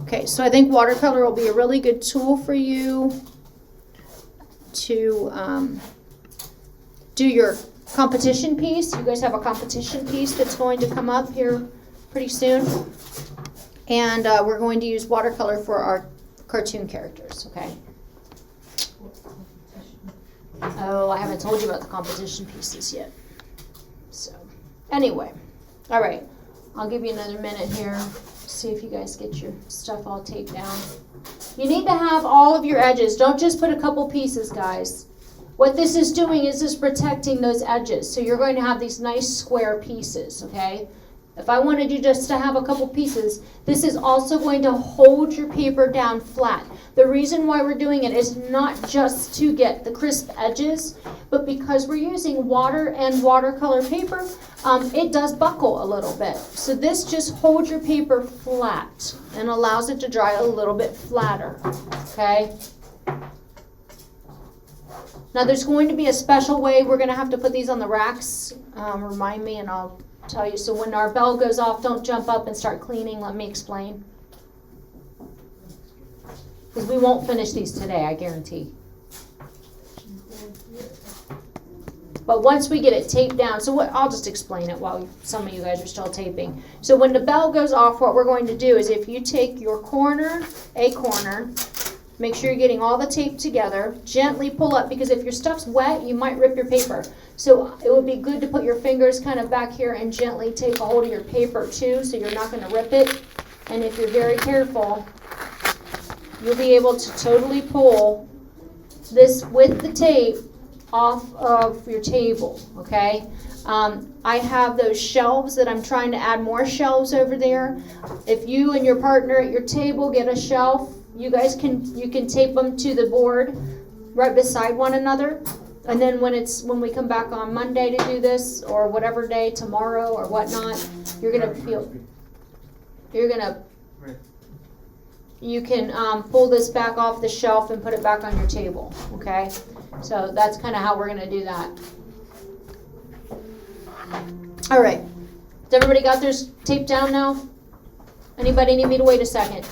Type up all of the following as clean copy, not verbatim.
Okay, so I think watercolor will be a really good tool for you to do your competition piece. You guys have a competition piece that's going to come up here pretty soon. And we're going to use watercolor for our cartoon characters, okay? Oh, I haven't told you about the competition pieces yet. So, anyway. All right. I'll give you another minute here. See if you guys get your stuff all taped down. You need to have all of your edges. Don't just put a couple pieces, guys. What this is doing is protecting those edges. So you're going to have these nice square pieces, okay? If I wanted you just to have a couple pieces, this is also going to hold your paper down flat. The reason why we're doing it is not just to get the crisp edges, but because we're using water and watercolor paper, it does buckle a little bit. So this just holds your paper flat and allows it to dry a little bit flatter, okay? Now there's going to be a special way we're going to have to put these on the racks. Remind me and I'll tell you. So when our bell goes off, don't jump up and start cleaning. Let me explain. Because we won't finish these today, I guarantee. But once we get it taped down, so I'll just explain it while some of you guys are still taping. So when the bell goes off, what we're going to do is if you take your corner, make sure you're getting all the tape together, gently pull up, because if your stuff's wet, you might rip your paper. So it would be good to put your fingers kind of back here and gently take a hold of your paper too, so you're not going to rip it. And if you're very careful, you'll be able to totally pull this with the tape off of your table, okay? I have those shelves that I'm trying to add more shelves over there. If you and your partner at your table get a shelf, you can tape them to the board right beside one another. And then when we come back on Monday to do this, or whatever day, tomorrow or whatnot, you can pull this back off the shelf and put it back on your table, okay? So that's kind of how we're going to do that. All right. Has everybody got theirs taped down now? Anybody need me to wait a second?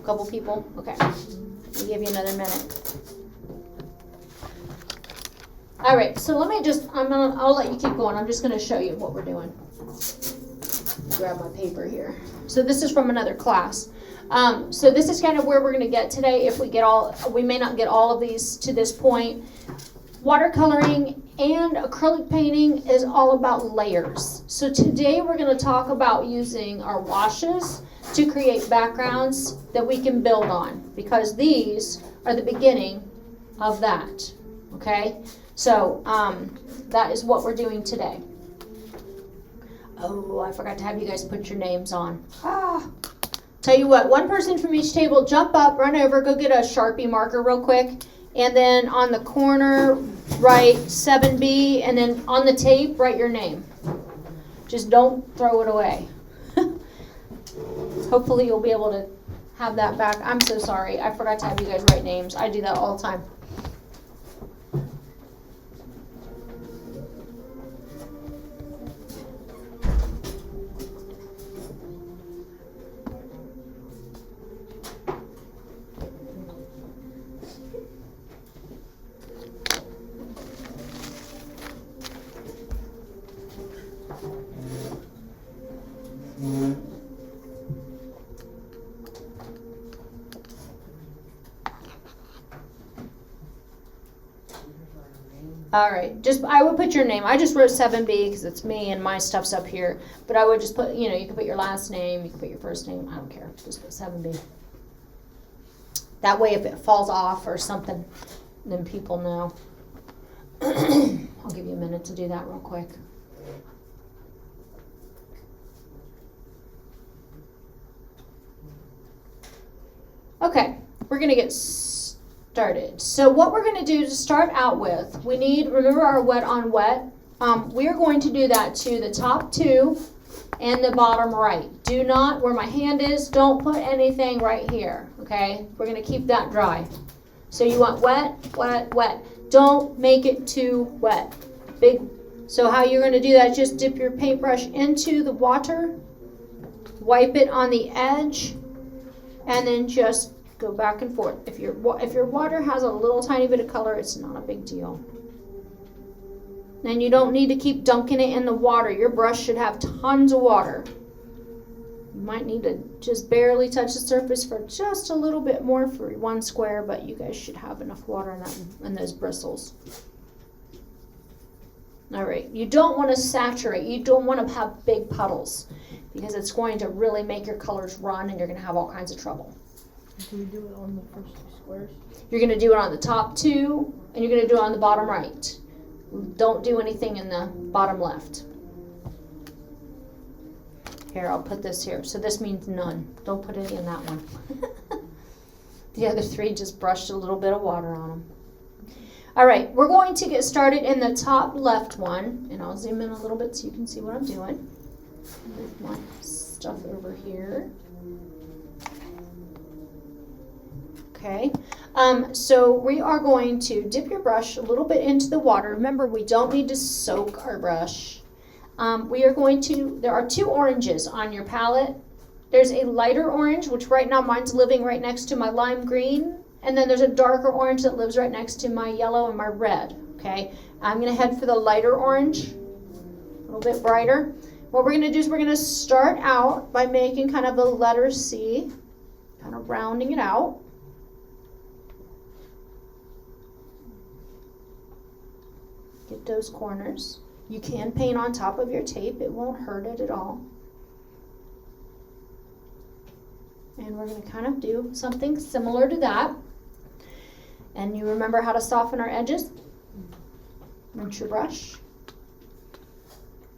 A couple people? Okay. I'll give you another minute. All right. So let me just, I'll let you keep going. I'm just going to show you what we're doing. Grab my paper here. So this is from another class. So this is kind of where we're going to get today. If we may not get all of these to this point. Watercoloring and acrylic painting is all about layers. So today we're going to talk about using our washes to create backgrounds that we can build on, because these are the beginning of that. Okay? So that is what we're doing today. Oh, I forgot to have you guys put your names on. Tell you what, one person from each table, jump up, run over, go get a Sharpie marker real quick. And then on the corner, write 7B, and then on the tape, write your name. Just don't throw it away. Hopefully you'll be able to have that back. I'm so sorry. I forgot to have you guys write names. I do that all the time. All right, I would put your name. I just wrote 7B because it's me and my stuff's up here. But I would just put, you can put your last name, you can put your first name, I don't care. Just put 7B. That way if it falls off or something, then people know. I'll give you a minute to do that real quick. Okay, we're going to get started. So what we're going to do to start out with, remember our wet on wet? We're going to do that to the top two and the bottom right. Do not, where my hand is, don't put anything right here, okay? We're going to keep that dry. So you want wet, wet, wet. Don't make it too wet. So how you're going to do that is just dip your paintbrush into the water, wipe it on the edge, and then just go back and forth. If your water has a little tiny bit of color, it's not a big deal. And you don't need to keep dunking it in the water. Your brush should have tons of water. You might need to just barely touch the surface for just a little bit more for one square, but you guys should have enough water in those bristles. All right, you don't want to saturate. You don't want to have big puddles because it's going to really make your colors run and you're going to have all kinds of trouble. Do we do it on the first 2 squares? You're going to do it on the top 2 and you're going to do it on the bottom right. Don't do anything in the bottom left. Here, I'll put this here. So this means none. Don't put any in that one. The other 3 just brushed a little bit of water on them. All right, we're going to get started in the top left one, and I'll zoom in a little bit so you can see what I'm doing. Move my stuff over here. Okay, so we are going to dip your brush a little bit into the water. Remember, we don't need to soak our brush. There are 2 oranges on your palette. There's a lighter orange, which right now mine's living right next to my lime green. And then there's a darker orange that lives right next to my yellow and my red, okay? I'm gonna head for the lighter orange, a little bit brighter. What we're gonna do is we're gonna start out by making kind of a letter C, kind of rounding it out. Get those corners. You can paint on top of your tape. It won't hurt it at all. And we're gonna kind of do something similar to that. And you remember how to soften our edges? Rinse your brush.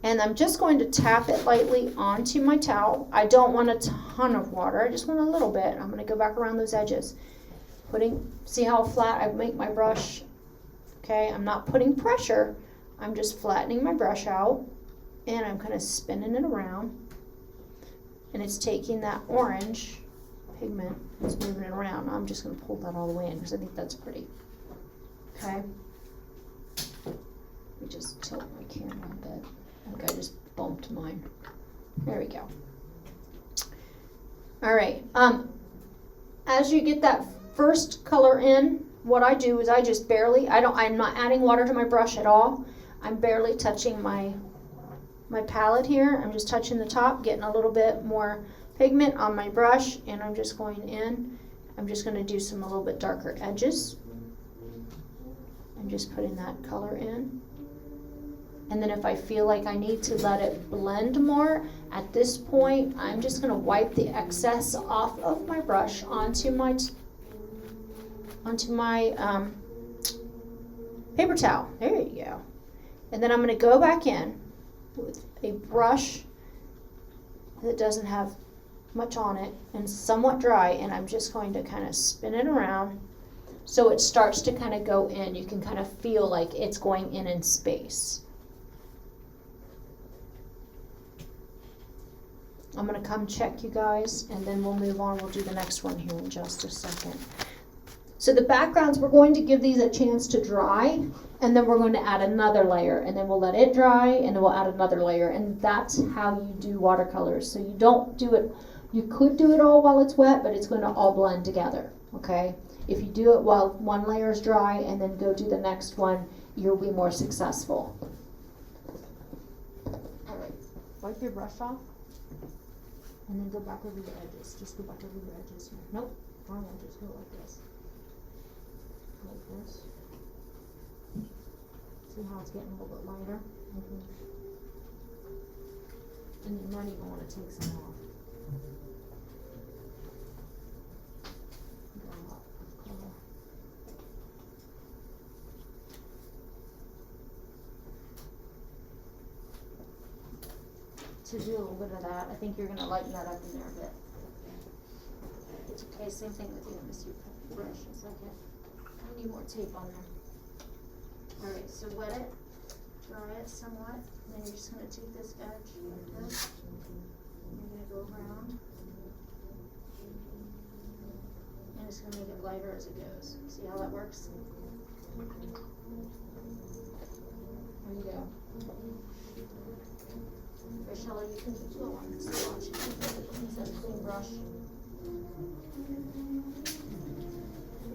And I'm just going to tap it lightly onto my towel. I don't want a ton of water, I just want a little bit. I'm going to go back around those edges. See how flat I make my brush? Okay, I'm not putting pressure, I'm just flattening my brush out. And I'm kind of spinning it around. And it's taking that orange pigment, it's moving it around. I'm just going to pull that all the way in because I think that's pretty. Okay. Let me just tilt my camera a bit. I think I just bumped mine. There we go. All right. As you get that first color in, what I do is I just barely, I'm not adding water to my brush at all. I'm barely touching my palette here. I'm just touching the top, getting a little bit more pigment on my brush, and I'm just going in. I'm just going to do a little bit darker edges. I'm just putting that color in. And then if I feel like I need to let it blend more, at this point, I'm just going to wipe the excess off of my brush onto my paper towel. There you go. And then I'm going to go back in with a brush that doesn't have much on it and somewhat dry, and I'm just going to kind of spin it around so it starts to kind of go in. You can kind of feel like it's going in space. I'm going to come check you guys, and then we'll move on. We'll do the next one here in just a second. So the backgrounds, we're going to give these a chance to dry, and then we're going to add another layer, and then we'll let it dry, and then we'll add another layer, and that's how you do watercolors. So you don't do it, you could do it all while it's wet, but it's going to all blend together, okay? If you do it while one layer is dry and then go do the next one, you'll be more successful. All right, wipe your brush off, and then go back over the edges. Just go back over the edges here. Nope, wrong edges, go like this. Like this. See how it's getting a little bit lighter? And you might even want to take some off. To do a little bit of that, I think you're going to lighten that up in there a bit. It's okay, same thing with you. Let me see your brush in a second. I need more tape on there. Alright, so wet it, dry it somewhat, and then you're just going to take this edge like this, and you're going to go around, and it's going to make it lighter as it goes. See how that works? There you go. Rachella, you can go on this watch. Use that clean brush.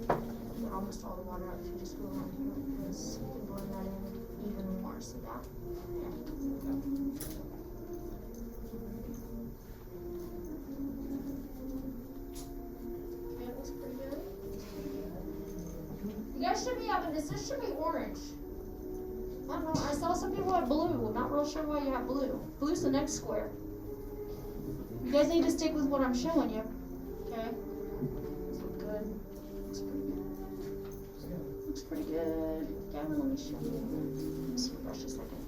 Get almost all the water out if you just go around here like this. You can blend that in even more. So that. Okay, that looks pretty good. You guys should be having this. This should be orange. I don't know. I saw some people have blue. I'm not real sure why you have blue. Blue's the next square. You guys need to stick with what I'm showing you. Okay? Good. Looks pretty good. Looks pretty good. Gavin, let me show you. Let me see your brush a second.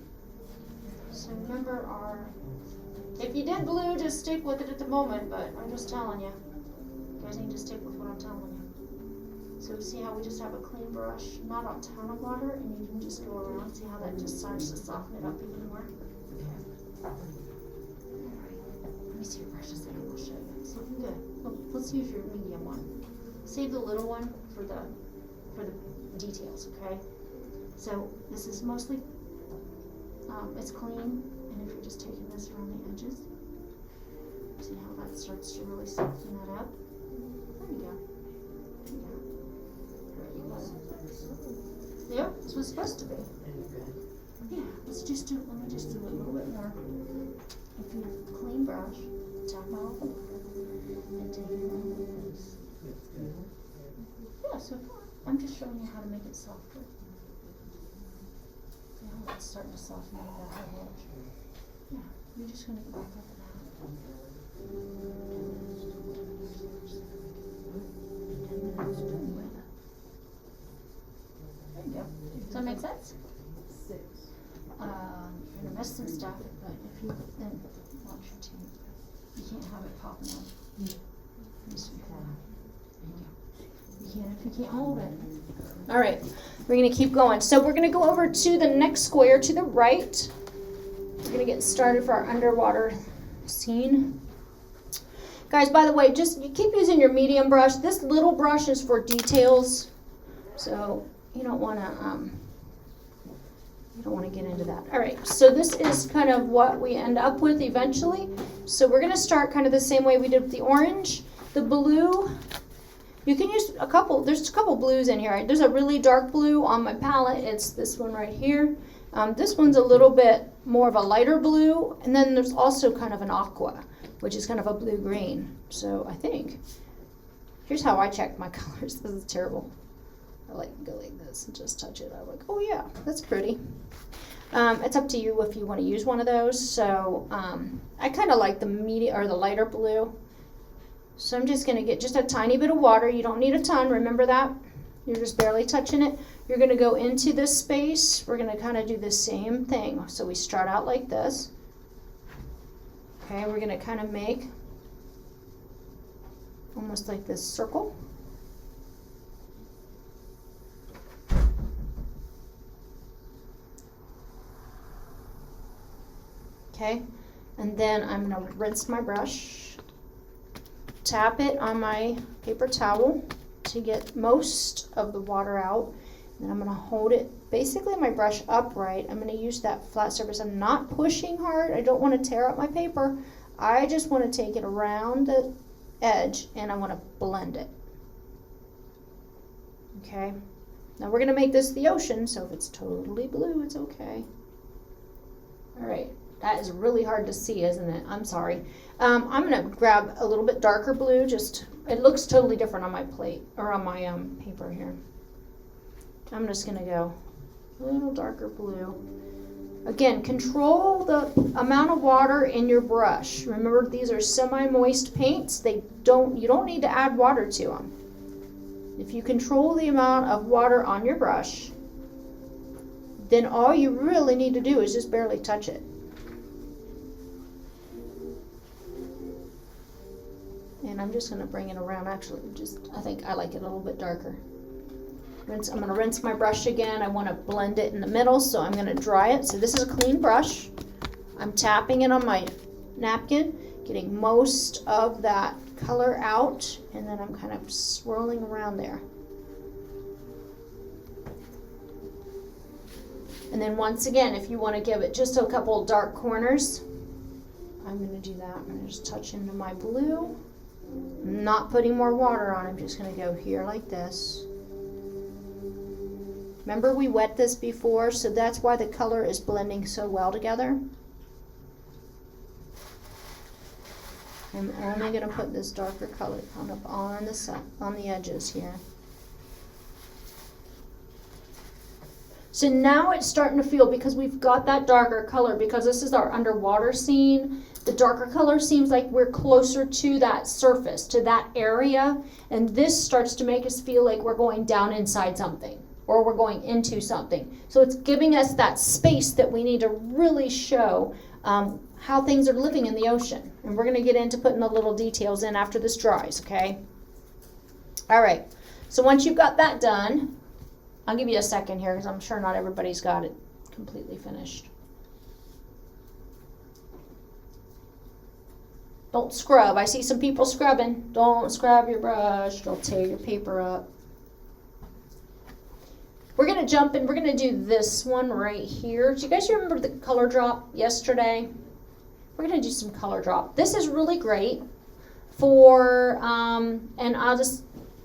So remember if you did blue, just stick with it at the moment, but I'm just telling you. You guys need to stick with what I'm telling you. So see how we just have a clean brush, not a ton of water, and you can just go around. See how that just starts to soften it up even more? Okay. Let me see your brush a second, I'll show you. It's looking good. Look, let's use your medium one. Save the little one for the details, okay? So this is mostly, it's clean, and if you're just taking this around the edges, see how that starts to really soften that up? There you go. There you go. Yep, that's what it's supposed to be. Yeah, let me just do a little bit more. If you have a clean brush, tap off the water, and take it around like this. Yeah, so far, I'm just showing you how to make it softer. See how it's starting to soften up that whole edge. Yeah, you're just going to go back up and out. There you go. Does that make sense? You're gonna miss some stuff, but if you then watch your tape, you can't have it popping up. Just like that. There you go. You can if you can't hold it. All right, we're gonna keep going. So we're gonna go over to the next square to the right. We're gonna get started for our underwater scene. Guys, by the way, just you keep using your medium brush. This little brush is for details, so you don't want to get into that. All right, so this is kind of what we end up with eventually. So we're going to start kind of the same way we did with the orange. The blue, you can use there's a couple blues in here. There's a really dark blue on my palette. It's this one right here. This one's a little bit more of a lighter blue, and then there's also kind of an aqua, which is kind of a blue-green. So I think, here's how I check my colors. This is terrible. I like to go like this and just touch it. I'm like, oh yeah, that's pretty. It's up to you if you want to use one of those. So I kind of like the medium or the lighter blue. So I'm just going to get just a tiny bit of water. You don't need a ton. Remember that? You're just barely touching it. You're going to go into this space. We're going to kind of do the same thing. So we start out like this. Okay, we're going to kind of make almost like this circle. Okay, and then I'm going to rinse my brush, tap it on my paper towel to get most of the water out. Then I'm going to hold it, basically my brush upright. I'm going to use that flat surface. I'm not pushing hard. I don't want to tear up my paper. I just want to take it around the edge and I want to blend it. Okay, now we're going to make this the ocean, so if it's totally blue, it's okay. All right. That is really hard to see, isn't it? I'm sorry. I'm going to grab a little bit darker blue. It looks totally different on my plate, or on my paper here. I'm just going to go a little darker blue. Again, control the amount of water in your brush. Remember, these are semi-moist paints. You don't need to add water to them. If you control the amount of water on your brush, then all you really need to do is just barely touch it. And I'm just going to bring it around. Actually, I think I like it a little bit darker. I'm going to rinse my brush again. I want to blend it in the middle, so I'm going to dry it. So this is a clean brush. I'm tapping it on my napkin, getting most of that color out, and then I'm kind of swirling around there. And then once again, if you want to give it just a couple dark corners, I'm going to do that. I'm going to just touch into my blue. I'm not putting more water on. I'm just going to go here like this. Remember we wet this before, so that's why the color is blending so well together. I'm only going to put this darker color kind of on the edges here. So now it's starting to feel, because we've got that darker color, because this is our underwater scene, the darker color seems like we're closer to that surface, to that area, and this starts to make us feel like we're going down inside something, or we're going into something. So it's giving us that space that we need to really show how things are living in the ocean. And we're going to get into putting the little details in after this dries, okay? All right, so once you've got that done, I'll give you a second here because I'm sure not everybody's got it completely finished. Don't scrub. I see some people scrubbing. Don't scrub your brush. It'll tear your paper up. We're going to jump in. We're going to do this one right here. Do you guys remember the color drop yesterday? We're going to do some color drop. This is really great for, and I'll just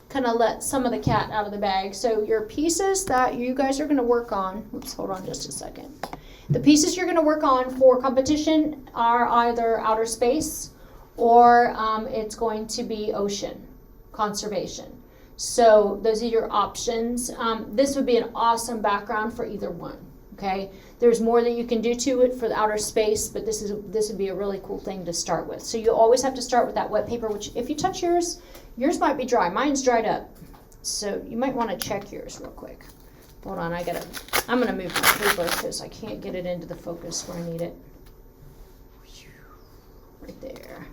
kind of let some of the cat out of the bag. So your pieces that you guys are going to work on, oops, hold on just a second. The pieces you're going to work on for competition are either outer space or it's going to be ocean conservation. So those are your options. This would be an awesome background for either one. Okay, there's more that you can do to it for the outer space, but this would be a really cool thing to start with. So you always have to start with that wet paper, which if you touch yours might be dry. Mine's dried up, so you might want to check yours real quick. Hold on, I'm gonna move my paper because I can't get it into the focus where I need it. Right there.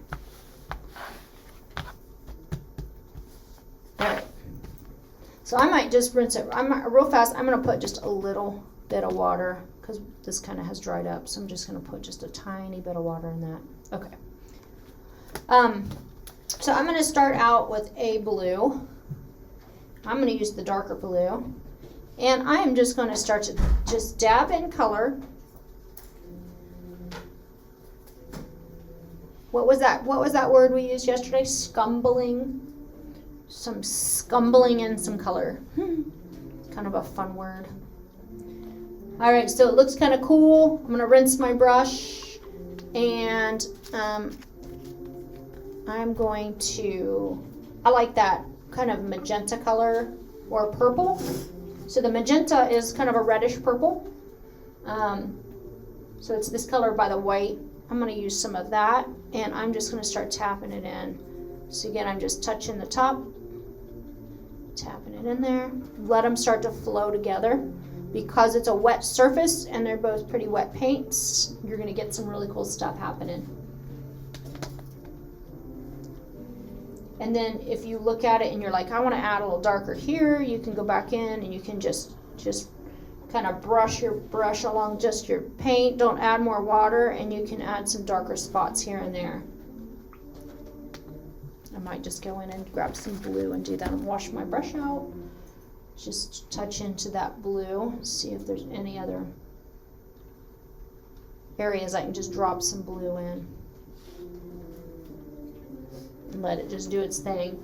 All right. So I might just rinse it. Real fast. I'm gonna put just a little bit of water because this kind of has dried up, so I'm just going to put just a tiny bit of water in that. Okay. So I'm going to start out with a blue. I'm going to use the darker blue, and I am just going to start to just dab in color. What was that word we used yesterday? Scumbling. Some scumbling in some color. Kind of a fun word. All right, so it looks kind of cool. I'm going to rinse my brush, and I'm going to, I like that kind of magenta color or purple. So the magenta is kind of a reddish purple. So it's this color by the white. I'm going to use some of that, and I'm just going to start tapping it in. So again, I'm just touching the top, tapping it in there. Let them start to flow together. Because it's a wet surface and they're both pretty wet paints, you're going to get some really cool stuff happening. And then if you look at it and you're like, I want to add a little darker here, you can go back in and you can just kind of brush your brush along just your paint. Don't add more water, and you can add some darker spots here and there. I might just go in and grab some blue and do that and wash my brush out. Just touch into that blue, see if there's any other areas I can just drop some blue in. And let it just do its thing.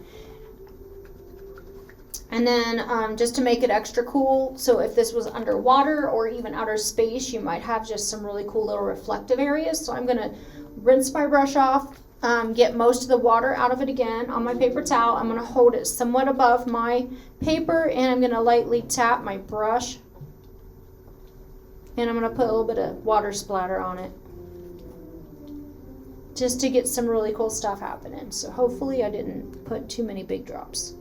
And then just to make it extra cool, so if this was underwater or even outer space, you might have just some really cool little reflective areas. So I'm going to rinse my brush off. Get most of the water out of it again on my paper towel. I'm going to hold it somewhat above my paper, and I'm going to lightly tap my brush, and I'm going to put a little bit of water splatter on it just to get some really cool stuff happening. So hopefully I didn't put too many big drops.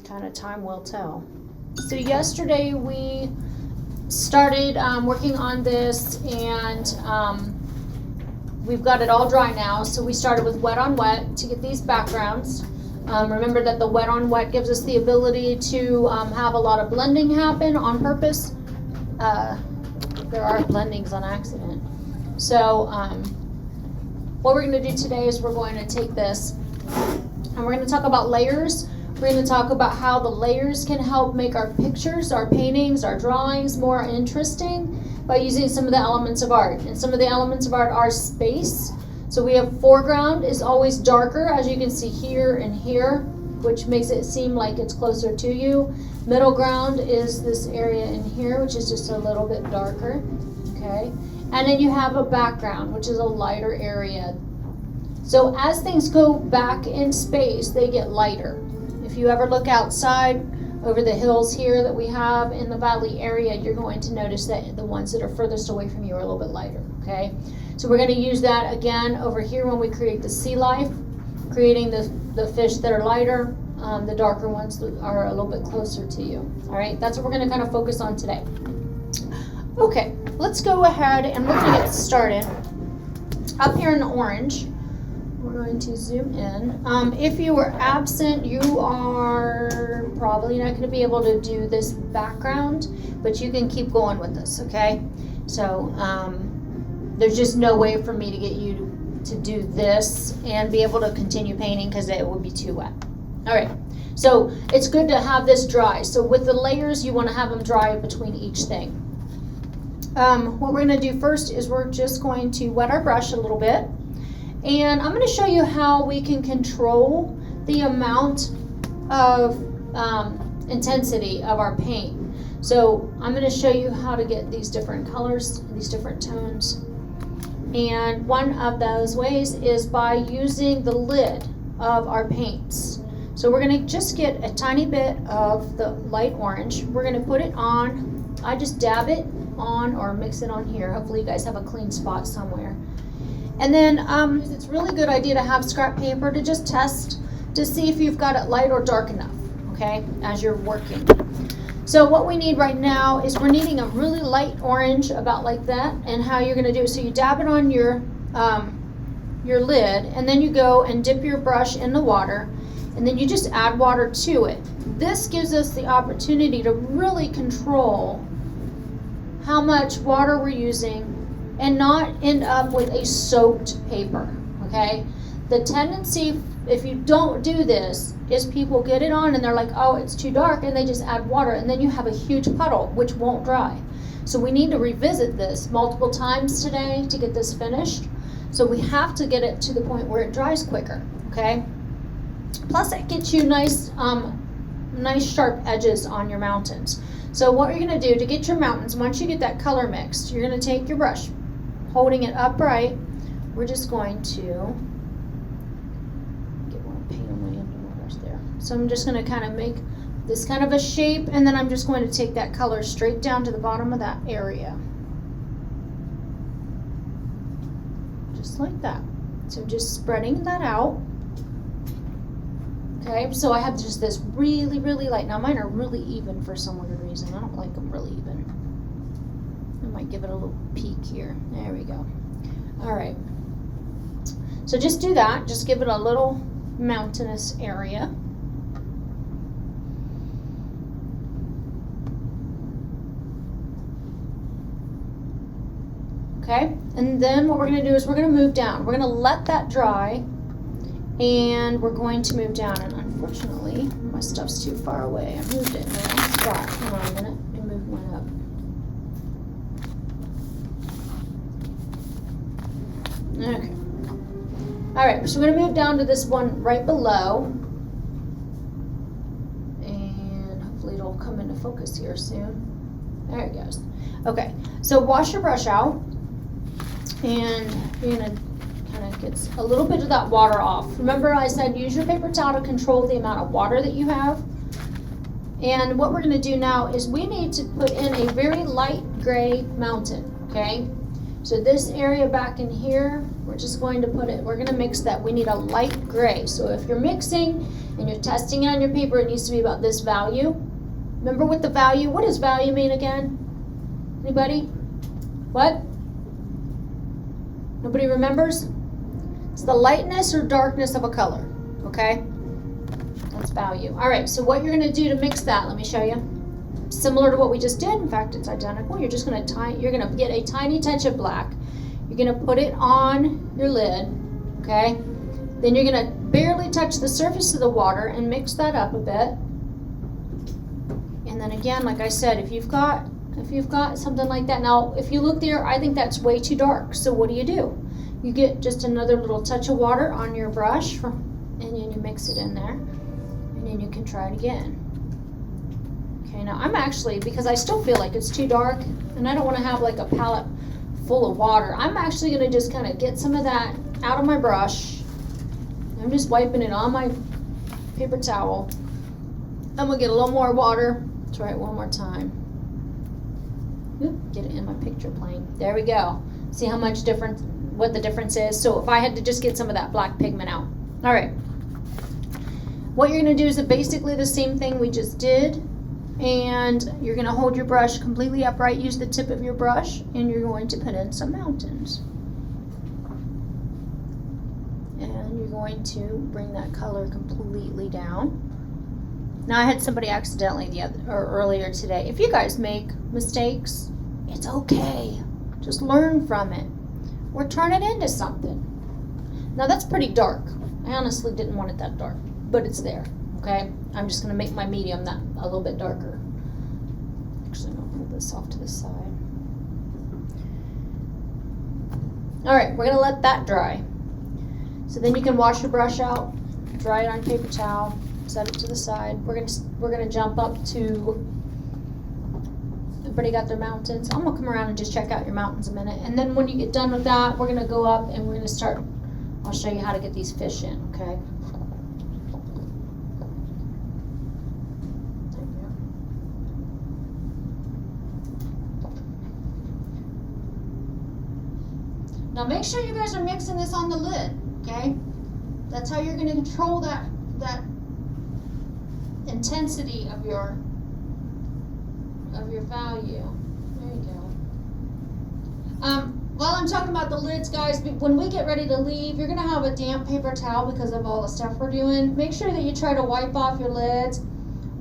Kind of time will tell. So yesterday we started working on this, and we've got it all dry now, so we started with wet on wet to get these backgrounds. Remember that the wet on wet gives us the ability to have a lot of blending happen on purpose. There are blendings on accident. So what we're going to do today is we're going to take this and we're going to talk about layers. We're going to talk about how the layers can help make our pictures, our paintings, our drawings more interesting by using some of the elements of art. And some of the elements of art are space. So we have foreground is always darker, as you can see here and here, which makes it seem like it's closer to you. Middle ground is this area in here, which is just a little bit darker, okay? And then you have a background, which is a lighter area. So as things go back in space, they get lighter. If you ever look outside over the hills here that we have in the valley area, you're going to notice that the ones that are furthest away from you are a little bit lighter, okay? So we're going to use that again over here when we create the sea life, creating the fish that are lighter, the darker ones that are a little bit closer to you, all right? That's what we're going to kind of focus on today. Okay, let's go ahead and we're going to get started. Up here in the orange, we're going to zoom in. If you were absent, you are probably not going to be able to do this background, but you can keep going with this, okay? So there's just no way for me to get you to do this and be able to continue painting because it would be too wet. All right, so it's good to have this dry. So with the layers, you want to have them dry between each thing. What we're going to do first is we're just going to wet our brush a little bit. And I'm going to show you how we can control the amount of intensity of our paint. So I'm going to show you how to get these different colors, these different tones. And one of those ways is by using the lid of our paints. So we're going to just get a tiny bit of the light orange. We're going to put it on. I just dab it on or mix it on here. Hopefully you guys have a clean spot somewhere. And then it's a really good idea to have scrap paper to just test to see if you've got it light or dark enough, okay, as you're working. So what we need right now is we're needing a really light orange, about like that, and how you're going to do it. So you dab it on your lid, and then you go and dip your brush in the water, and then you just add water to it. This gives us the opportunity to really control how much water we're using and not end up with a soaked paper, okay? The tendency, if you don't do this, is people get it on and they're like, oh, it's too dark, and they just add water, and then you have a huge puddle, which won't dry. So we need to revisit this multiple times today to get this finished. So we have to get it to the point where it dries quicker, okay? Plus it gets you nice sharp edges on your mountains. So what you're gonna do to get your mountains, once you get that color mixed, you're gonna take your brush, holding it upright, we're just going to get one paint on my empty waters there. So I'm just going to kind of make this kind of a shape, and then I'm just going to take that color straight down to the bottom of that area. Just like that. So just spreading that out. Okay, so I have just this really, really light. Now mine are really even for some weird reason. I don't like them really even. I might give it a little peek here. There we go. All right. So just do that. Just give it a little mountainous area. Okay. And then what we're going to do is we're going to move down. We're going to let that dry, and we're going to move down. And unfortunately, my stuff's too far away. I moved it in the wrong spot. Hold on a minute. Let me move mine up. Okay. All right, so we're going to move down to this one right below, and hopefully it'll come into focus here soon. There it goes. Okay, so wash your brush out, and you're going to kind of get a little bit of that water off. Remember I said use your paper towel to control the amount of water that you have. And what we're going to do now is we need to put in a very light gray mountain, okay? So this area back in here, we're just going to put it, we're going to mix that. We need a light gray. So if you're mixing and you're testing it on your paper, it needs to be about this value. Remember what the value, what does value mean again? Anybody? What? Nobody remembers? It's the lightness or darkness of a color, okay? That's value. All right, so what you're going to do to mix that, let me show you. Similar to what we just did. In fact, it's identical. You're just going to get a tiny touch of black. You're going to put it on your lid, okay? Then you're going to barely touch the surface of the water and mix that up a bit. And then again, like I said, if you've got something like that, now if you look there, I think that's way too dark. So what do? you get just another little touch of water on your brush, and then you mix it in there, and then you can try it again. Okay, now I'm actually, because I still feel like it's too dark, and I don't want to have like a palette full of water, I'm actually going to just kind of get some of that out of my brush. I'm just wiping it on my paper towel. I'm going to get a little more water. Try it one more time. Oop, get it in my picture plane. There we go. See how much difference, what the difference is? So if I had to just get some of that black pigment out. All right. What you're going to do is basically the same thing we just did. And you're going to hold your brush completely upright, use the tip of your brush, and you're going to put in some mountains. And you're going to bring that color completely down. Now I had somebody accidentally earlier today. If you guys make mistakes, it's okay. Just learn from it or turn it into something. Now that's pretty dark. I honestly didn't want it that dark, but it's there. Okay, I'm just going to make my medium that a little bit darker. Actually, I'm going to pull this off to the side. All right, we're going to let that dry. So then you can wash your brush out, dry it on paper towel, set it to the side. We're going to jump up to. Everybody got their mountains? I'm going to come around and just check out your mountains a minute. And then when you get done with that, we're going to go up and we're going to start. I'll show you how to get these fish in. Okay. Now make sure you guys are mixing this on the lid, okay? That's how you're going to control that intensity of your value. There you go. While I'm talking about the lids, guys, when we get ready to leave, you're going to have a damp paper towel because of all the stuff we're doing. Make sure that you try to wipe off your lids.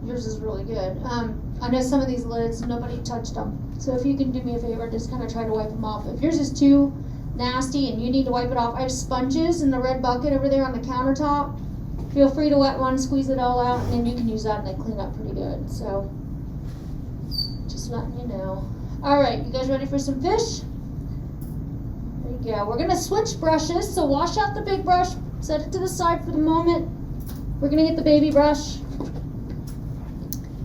Yours is really good. I know some of these lids, nobody touched them. So if you can do me a favor, just kind of try to wipe them off. If yours is too nasty and you need to wipe it off, I have sponges in the red bucket over there on the countertop. Feel free to wet one, squeeze it all out, and then you can use that and they clean up pretty good. So just letting you know. All right, you guys ready for some fish? There you go. We're going to switch brushes, so wash out the big brush, set it to the side for the moment. We're going to get the baby brush.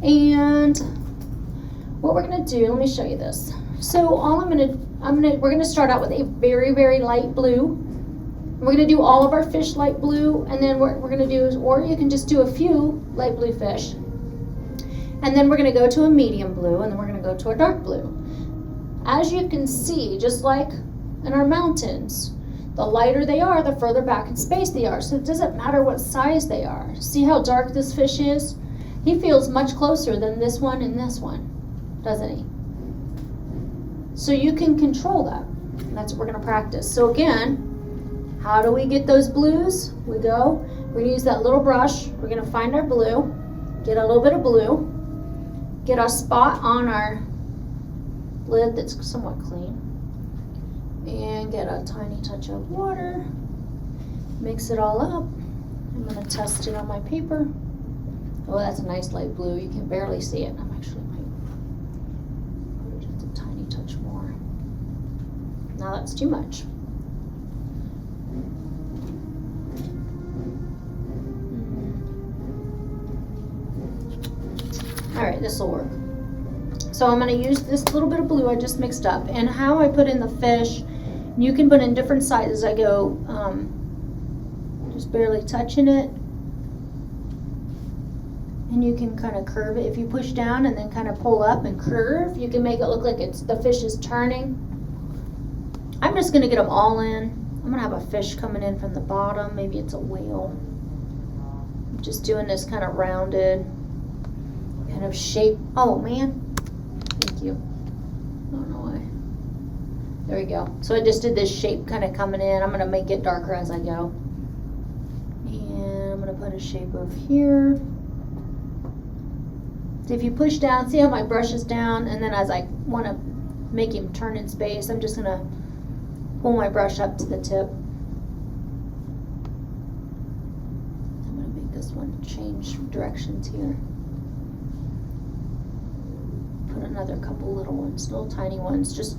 And what we're going to do, let me show you this. So we're going to start out with a very, very light blue. We're going to do all of our fish light blue, and then what we're going to do is, or you can just do a few light blue fish. And then we're going to go to a medium blue, and then we're going to go to a dark blue. As you can see, just like in our mountains, the lighter they are, the further back in space they are. So it doesn't matter what size they are. See how dark this fish is? He feels much closer than this one and this one, doesn't he? So you can control that. And that's what we're going to practice. So again, how do we get those blues? We're going to use that little brush. We're going to find our blue, get a little bit of blue, get a spot on our lid that's somewhat clean, and get a tiny touch of water. Mix it all up. I'm going to test it on my paper. Oh, that's a nice light blue. You can barely see it. I'm actually might put just a tiny touch more. Now that's too much. All right, this will work. So I'm going to use this little bit of blue I just mixed up, and how I put in the fish, you can put in different sizes. I go just barely touching it, and you can kind of curve it. If you push down and then kind of pull up and curve, you can make it look like the fish is turning. I'm just going to get them all in. I'm going to have a fish coming in from the bottom. Maybe it's a whale. I'm just doing this kind of rounded kind of shape. Oh man, thank you. I don't know why. There we go. So I just did this shape kind of coming in. I'm going to make it darker as I go. And I'm going to put a shape over here. So if you push down, see how my brush is down, and then as I want to make him turn in space, I'm just going to pull my brush up to the tip. I'm going to make this one change directions here. Put another couple little ones, little tiny ones, just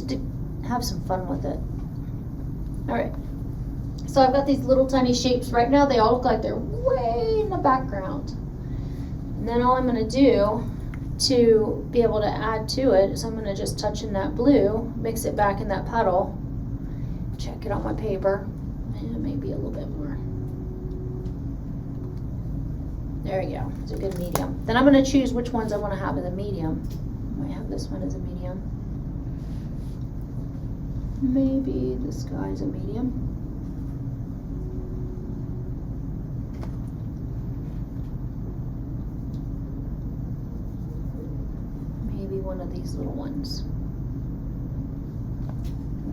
to have some fun with it. All right. So I've got these little tiny shapes. Right now they all look like they're way in the background. And then all I'm gonna do to be able to add to it is I'm gonna just touch in that blue, mix it back in that puddle, check it on my paper, and maybe a little bit more. There we go, it's a good medium. Then I'm gonna choose which ones I wanna have in the medium. I might have this one as a medium. Maybe this guy's a medium. One of these little ones.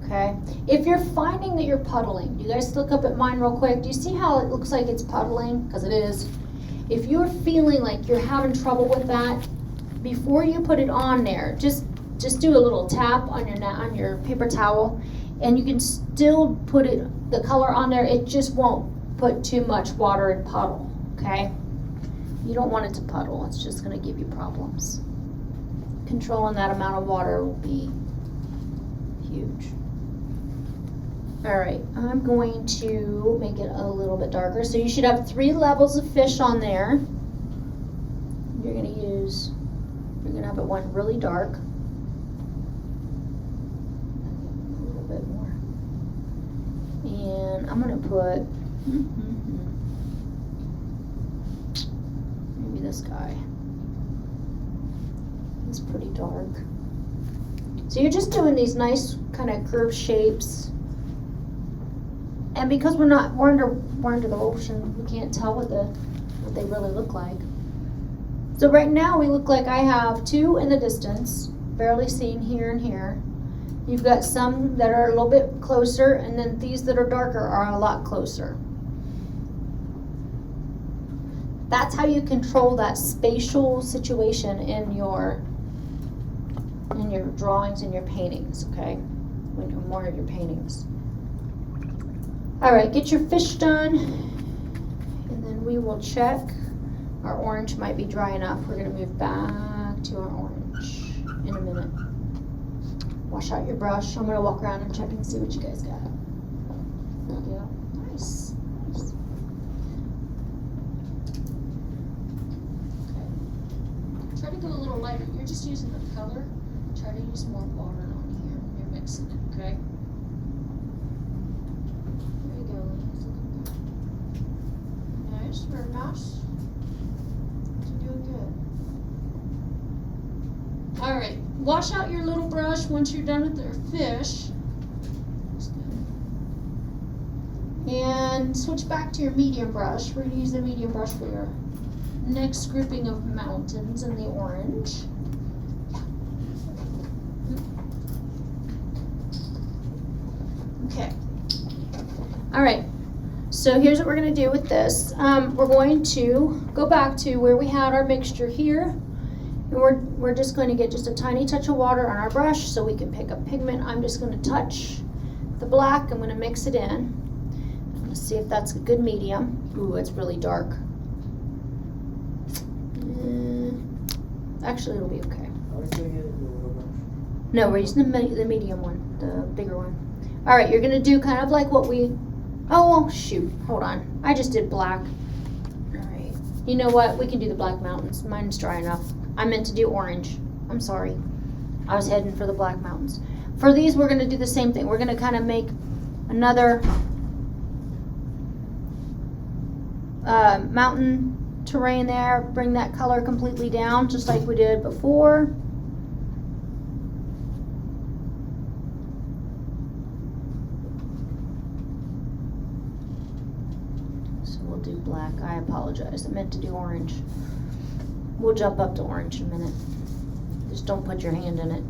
Okay, if you're finding that you're puddling, you guys look up at mine real quick. Do you see how it looks like it's puddling? Because it is. If you're feeling like you're having trouble with that, before you put it on there, just do a little tap on your paper towel, and you can still put the color on there. It just won't put too much water and puddle. Okay, you don't want it to puddle. It's just going to give you problems. Controlling that amount of water will be huge. All right, I'm going to make it a little bit darker. So you should have 3 levels of fish on there. You're gonna have it one really dark. A little bit more. And I'm gonna put, maybe this guy. It's pretty dark. So you're just doing these nice kind of curved shapes. And because we're under the ocean, we can't tell what they really look like. So right now we look like I have 2 in the distance, barely seen here and here. You've got some that are a little bit closer, and then these that are darker are a lot closer. That's how you control that spatial situation in your drawings and your paintings, okay? More of your paintings. All right, get your fish done, and then we will check. Our orange might be dry enough. We're gonna move back to our orange in a minute. Wash out your brush. I'm gonna walk around and check and see what you guys got. There you go. Nice. Nice. Okay. Try to go a little lighter. You're just using the color. Try to use more water on here when you're mixing it, okay? There you go, ladies. Nice, very nice. You're doing good. All right, wash out your little brush once you're done with your fish. And switch back to your medium brush. We're gonna use the medium brush for your next grouping of mountains in the orange. Okay. All right. So here's what we're going to do with this. We're going to go back to where we had our mixture here. And we're just going to get just a tiny touch of water on our brush so we can pick up pigment. I'm just going to touch the black. I'm going to mix it in. Let's see if that's a good medium. Ooh, it's really dark. Actually, it'll be okay. No, we're using the medium one, the bigger one. All right, you're gonna do kind of like what we, oh, shoot, hold on. I just did black. All right, you know what? We can do the black mountains. Mine's dry enough. I meant to do orange. I'm sorry. I was heading for the black mountains. For these, we're gonna do the same thing. We're gonna kind of make another mountain terrain there. Bring that color completely down, just like we did before. Do black. I apologize. I meant to do orange. We'll jump up to orange in a minute. Just don't put your hand in it.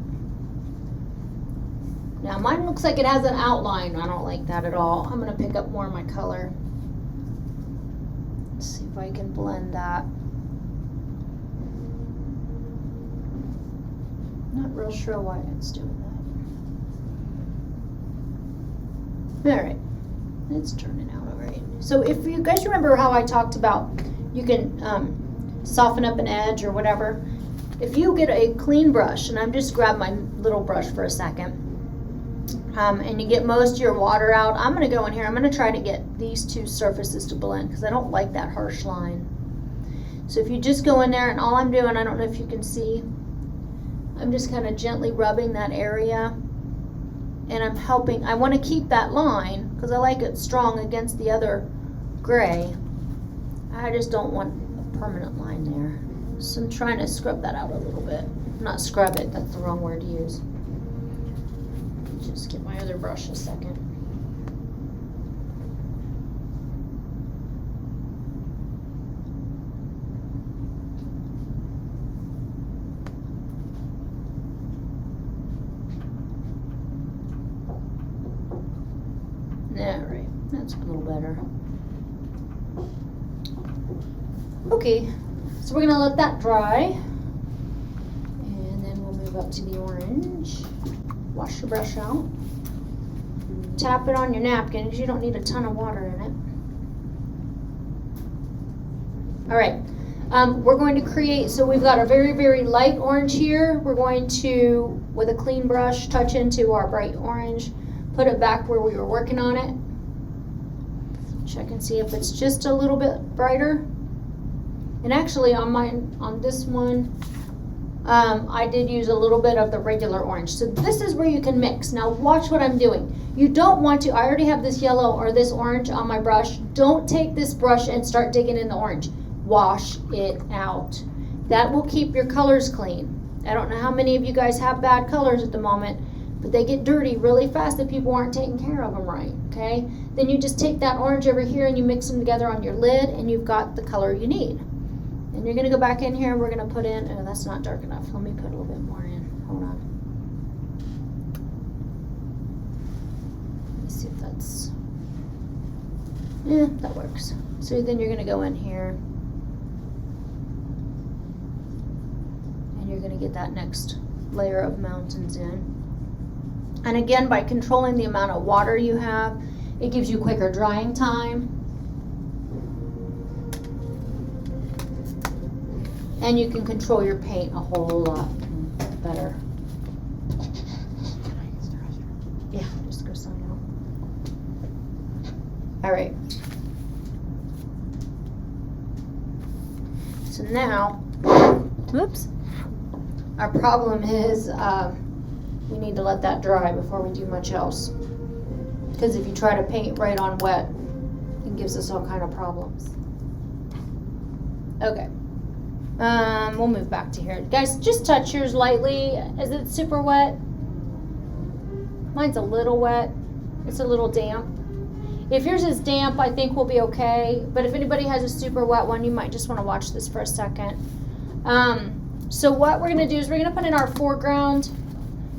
Now mine looks like it has an outline. I don't like that at all. I'm going to pick up more of my color. Let's see if I can blend that. Not real sure why it's doing that. All right. It's turning out all right. So if you guys remember how I talked about you can soften up an edge or whatever, if you get a clean brush, and I'm just grab my little brush for a second, and you get most of your water out. I'm going to go in here. I'm going to try to get these two surfaces to blend because I don't like that harsh line. So if you just go in there, and all I'm doing, I don't know if you can see, I'm just kind of gently rubbing that area, and I'm helping. I want to keep that line because I like it strong against the other gray. I just don't want a permanent line there. So I'm trying to scrub that out a little bit. Not scrub it, that's the wrong word to use. Just get my other brush a second. Alright, that's a little better. Okay, so we're gonna let that dry. And then we'll move up to the orange. Wash your brush out. Tap it on your napkin because you don't need a ton of water in it. Alright, we're going to create, so we've got a very, very light orange here. We're going to, with a clean brush, touch into our bright orange. Put it back where we were working on it. Check and see if it's just a little bit brighter. And actually on this one, I did use a little bit of the regular orange. So this is where you can mix. Now watch what I'm doing. You don't want to, I already have this yellow or this orange on my brush. Don't take this brush and start digging in the orange. Wash it out. That will keep your colors clean. I don't know how many of you guys have bad colors at the moment, but they get dirty really fast if people aren't taking care of them right, okay? Then you just take that orange over here and you mix them together on your lid and you've got the color you need. And you're gonna go back in here and we're gonna put in, oh, that's not dark enough. Let me put a little bit more in, hold on. Let me see if that's, yeah, that works. So then you're gonna go in here and you're gonna get that next layer of mountains in. And again, by controlling the amount of water you have, it gives you quicker drying time. And you can control your paint a whole lot better. Yeah, just go sign out. All right. So now, whoops. Our problem is, we need to let that dry before we do much else. Because if you try to paint right on wet, it gives us all kind of problems. Okay. We'll move back to here. Guys, just touch yours lightly. Is it super wet? Mine's a little wet. It's a little damp. If yours is damp, I think we'll be okay. But if anybody has a super wet one, you might just want to watch this for a second. So what we're going to do is we're going to put in our foreground.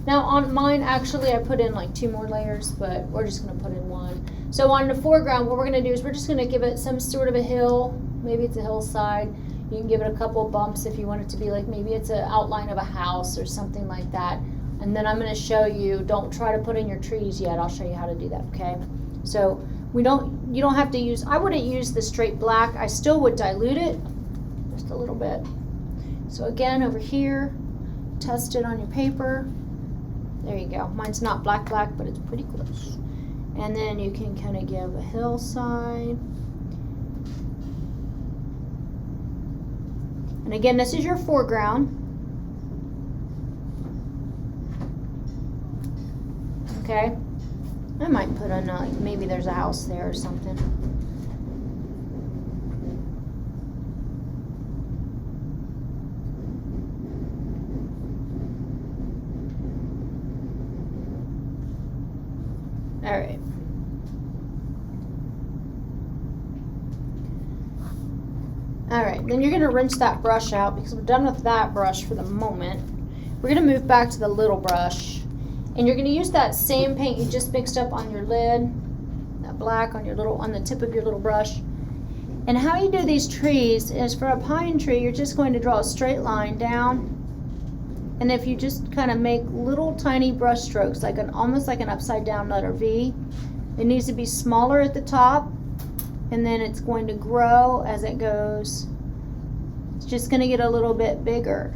Now on mine, actually, I put in like 2 more layers, but we're just going to put in 1. So on the foreground, what we're going to do is we're just going to give it some sort of a hill. Maybe it's a hillside. You can give it a couple bumps if you want it to be like, maybe it's an outline of a house or something like that. And then I'm going to show you, don't try to put in your trees yet. I'll show you how to do that, okay? So you don't have to use, I wouldn't use the straight black. I still would dilute it just a little bit. So again, over here, test it on your paper. There you go. Mine's not black, but it's pretty close. And then you can kind of give a hillside. And again, this is your foreground. Okay. I might put on, like, maybe there's a house there or something. All right. All right, then you're gonna rinse that brush out because we're done with that brush for the moment. We're gonna move back to the little brush, and you're gonna use that same paint you just mixed up on your lid, that black on the tip of your little brush. And how you do these trees is, for a pine tree, you're just going to draw a straight line down. And if you just kind of make little tiny brush strokes, like almost like an upside down letter V, it needs to be smaller at the top, and then it's going to grow as it goes. It's just going to get a little bit bigger.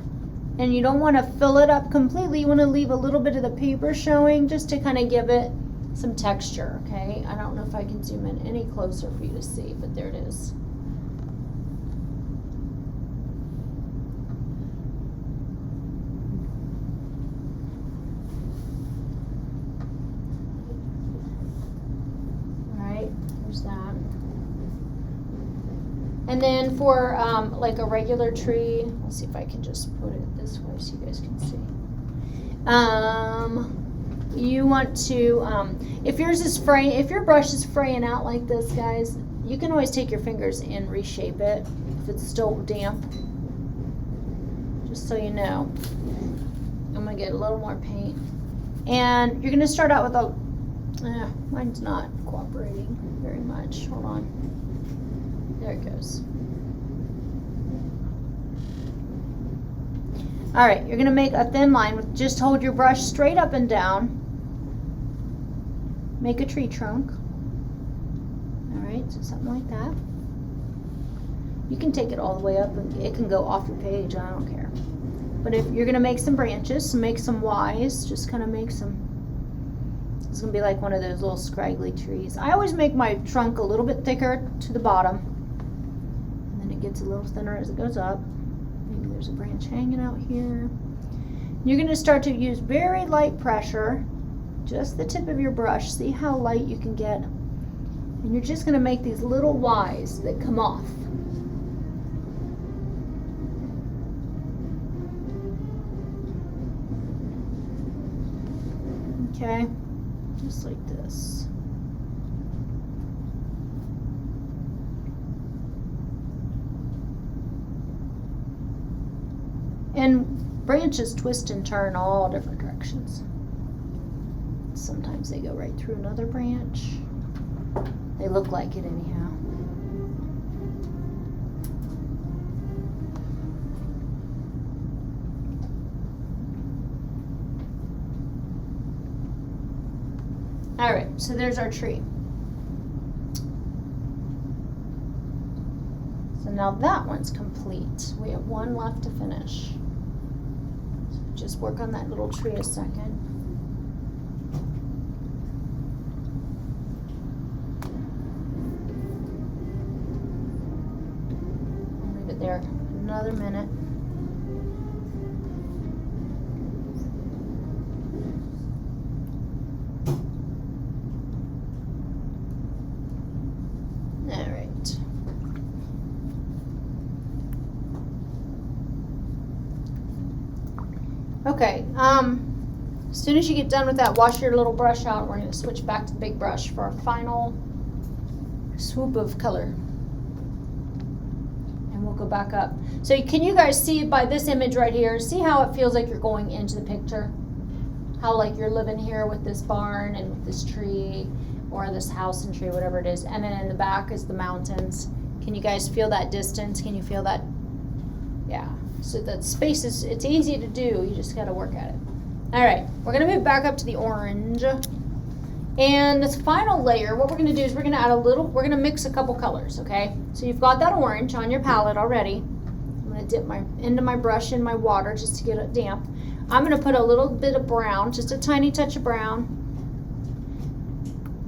And you don't want to fill it up completely. You want to leave a little bit of the paper showing just to kind of give it some texture, okay? I don't know if I can zoom in any closer for you to see, but there it is. That. And then for like a regular tree, let's see if I can just put it this way so you guys can see. You want to, if your brush is fraying out like this, guys, you can always take your fingers and reshape it if it's still damp. Just so you know. I'm gonna get a little more paint, and you're gonna start out with a. Mine's not cooperating very much. Hold on. There it goes. All right, you're going to make a thin line with just hold your brush straight up and down. Make a tree trunk. All right, so something like that. You can take it all the way up and it can go off your page. I don't care. But if you're going to make some branches, so make some Ys, just kind of make some. It's going to be like one of those little scraggly trees. I always make my trunk a little bit thicker to the bottom. And then it gets a little thinner as it goes up. Maybe there's a branch hanging out here. You're going to start to use very light pressure. Just the tip of your brush. See how light you can get. And you're just going to make these little Ys that come off. Okay. Just like this. And branches twist and turn all different directions. Sometimes they go right through another branch. They look like it anyhow. All right, so there's our tree. So now that one's complete. We have one left to finish. So just work on that little tree a second. I'll leave it there another minute. Okay, as soon as you get done with that, wash your little brush out. We're going to switch back to the big brush for our final swoop of color. And we'll go back up. So can you guys see by this image right here, see how it feels like you're going into the picture? How like you're living here with this barn and with this tree or this house and tree, whatever it is. And then in the back is the mountains. Can you guys feel that distance? Can you feel that? Yeah. So that space is, it's easy to do, you just gotta work at it. All right, we're gonna move back up to the orange. And this final layer, what we're gonna do is we're gonna mix a couple colors, okay? So you've got that orange on your palette already. I'm gonna dip my end of my brush in my water just to get it damp. I'm gonna put a little bit of brown, just a tiny touch of brown.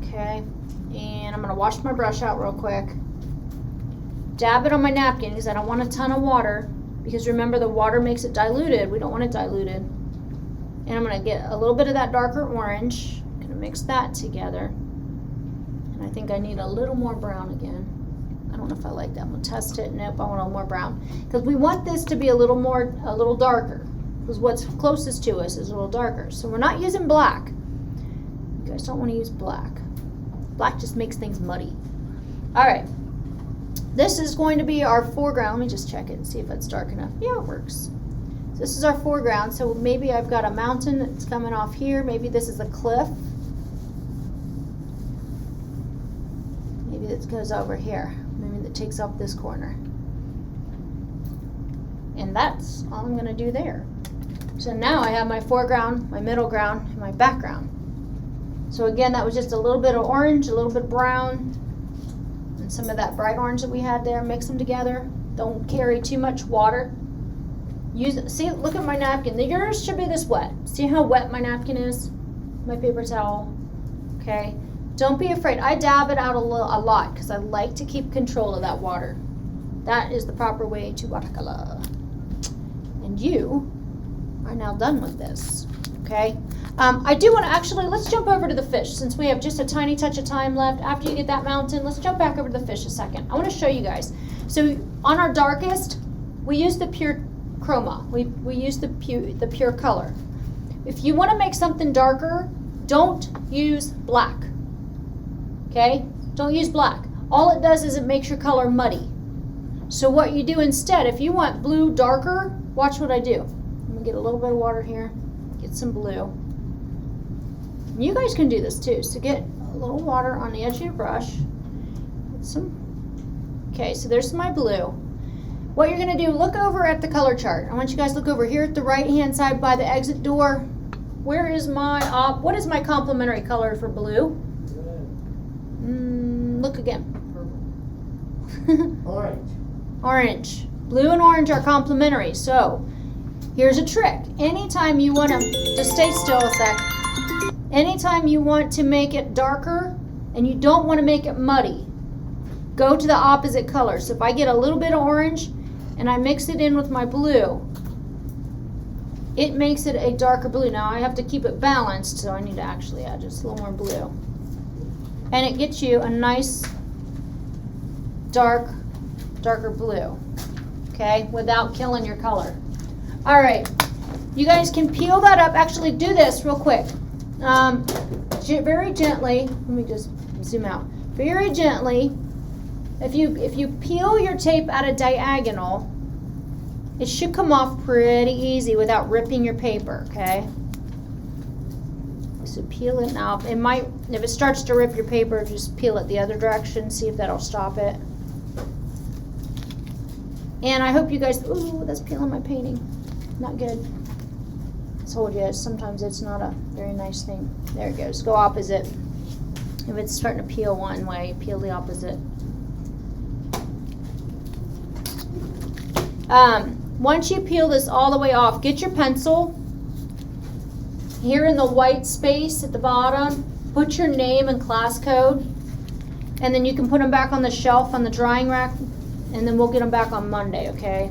Okay, and I'm gonna wash my brush out real quick. Dab it on my napkin because I don't want a ton of water. Because remember, the water makes it diluted. We don't want it diluted. And I'm going to get a little bit of that darker orange. I'm going to mix that together. And I think I need a little more brown again. I don't know if I like that. I'm going to test it. Nope, I want a little more brown. Because we want this to be a little darker. Because what's closest to us is a little darker. So we're not using black. You guys don't want to use black. Black just makes things muddy. All right. This is going to be our foreground. Let me just check it and see if it's dark enough. Yeah, it works. So this is our foreground. So maybe I've got a mountain that's coming off here. Maybe this is a cliff. Maybe it goes over here. Maybe that takes off this corner. And that's all I'm going to do there. So now I have my foreground, my middle ground, and my background. So again, that was just a little bit of orange, a little bit of brown, and some of that bright orange that we had there. Mix them together. Don't carry too much water. See, look at my napkin. Yours should be this wet. See how wet my napkin is? My paper towel. Okay. Don't be afraid. I dab it out a lot because I like to keep control of that water. That is the proper way to watercolor. And you are now done with this. Okay. I do want to actually, let's jump over to the fish since we have just a tiny touch of time left. After you get that mountain, let's jump back over to the fish a second. I want to show you guys. So on our darkest, we use the pure chroma. We use the pure color. If you want to make something darker, don't use black. Okay? Don't use black. All it does is it makes your color muddy. So what you do instead, if you want blue darker, watch what I do. I'm going to get a little bit of water here. Get some blue. And you guys can do this too. So get a little water on the edge of your brush. Get some. Okay, so there's my blue. What you're going to do, look over at the color chart. I want you guys to look over here at the right-hand side by the exit door. Where is my, what is my complementary color for blue? Look again. Orange. Orange. Blue and orange are complementary. So here's a trick. Anytime you want to, just stay still a sec. Anytime you want to make it darker and you don't want to make it muddy, go to the opposite color. So if I get a little bit of orange and I mix it in with my blue, it makes it a darker blue. Now I have to keep it balanced, so I need to actually add just a little more blue. And it gets you a nice darker blue, okay, without killing your color. All right, you guys can peel that up. Actually, do this real quick. Very gently, let me just zoom out. Very gently, if you peel your tape at a diagonal, it should come off pretty easy without ripping your paper, okay? So peel it now. It might, if it starts to rip your paper, just peel it the other direction, see if that'll stop it. And I hope you guys, ooh, that's peeling my painting. Not good. I told you, sometimes it's not a very nice thing. There it goes, go opposite. If it's starting to peel one way, peel the opposite. Once you peel this all the way off, get your pencil. Here in the white space at the bottom, put your name and class code, and then you can put them back on the shelf on the drying rack, and then we'll get them back on Monday, okay?